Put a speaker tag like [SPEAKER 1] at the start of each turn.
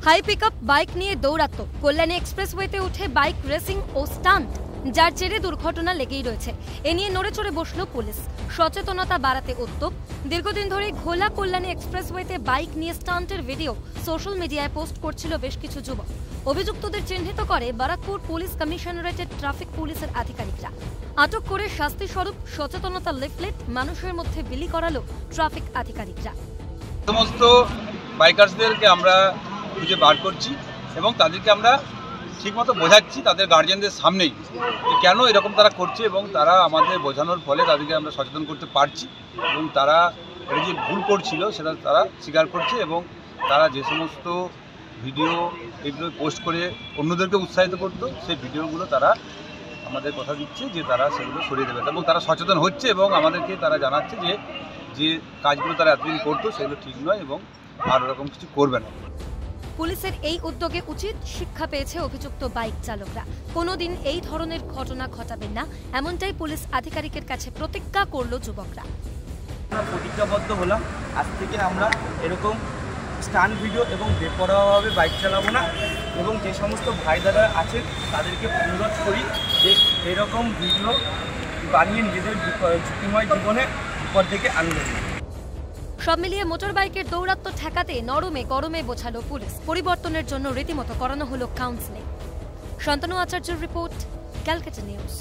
[SPEAKER 1] High pickup bike নিয়ে দৌড়াত্ম, কল্যাণী এক্সপ্রেসওয়েতে উঠে bike racing ও stunt, যার জেরে দুর্ঘটনা লেগেই রয়েছে। এ নিয়ে নড়েচড়ে বসল পুলিশ। সচেতনতা বাড়াতে উদ্যোগ। দীর্ঘদিন ধরে ঘোলা কল্যাণী এক্সপ্রেসওয়েতে বাইক নিয়ে স্টান্টের ভিডিও সোশ্যাল মিডিয়ায় পোস্ট করছিল বেশ কিছু যুবক। অভিযুক্তদের চিহ্নিত করে বারাকপুর পুলিশ কমিশনারেটের ট্রাফিক পুলিশের আধিকারিকরা। আটক করে শাস্তি স্বরূপ সচেতনতা লিফলেট মানুষের মধ্যে বিলি করালো ট্রাফিক আধিকারিকরা।
[SPEAKER 2] সমস্ত বাইকার্সদেরকে আমরা খুঁজে বার করছি এবং তাদেরকে আমরা ঠিকমতো বোঝাচ্ছি তাদের গার্জিয়ানদের সামনেই যে কেন এরকম তারা করছে, এবং তারা আমাদের বোঝানোর ফলে তাদেরকে আমরা সচেতন করতে পারছি এবং তারা এটা যে ভুল করছিল সেটা তারা স্বীকার করছে এবং তারা যে সমস্ত ভিডিও এগুলো পোস্ট করে অন্যদেরকে উৎসাহিত করতো সেই ভিডিওগুলো তারা আমাদের কথা দিচ্ছে যে তারা সেগুলো সরিয়ে দেবে এবং তারা সচেতন হচ্ছে এবং আমাদেরকে তারা জানাচ্ছে যে যে কাজগুলো তারা এতদিন করতো সেগুলো ঠিক নয় এবং আর ওরকম কিছু করবে না।
[SPEAKER 1] পুলিশের এই উদ্যোগে উচিত শিক্ষা পেয়েছে অভিযুক্ত বাইক চালকরা। কোনোদিন এই ধরনের ঘটনা ঘটাবেন না, এমনটাই পুলিশ আধিকারিকের কাছে প্রতিজ্ঞা করল যুবকরা।
[SPEAKER 3] প্রতিজ্ঞাবদ্ধ হলাম, আজ থেকে আমরা এরকম স্টান্ট ভিডিও এবং বেপরোয়াভাবে বাইক চালাবো না এবং যে সমস্ত ভাইদারা আছেন তাদেরকে অনুরোধ করি যে এরকম ভিডিও বানিয়ে নিজেদের ঝুঁকিময় জীবনে বিপদ থেকে আনবেন না।
[SPEAKER 1] সব মিলিয়ে মোটর বাইকের দৌরাত্ম্য ঠেকাতে নরমে গরমে বোঝালো পুলিশ। পরিবর্তনের জন্য রীতিমতো করানো হলো কাউন্সেলিং। শান্তনু আচার্যের রিপোর্ট, ক্যালকাটা নিউজ।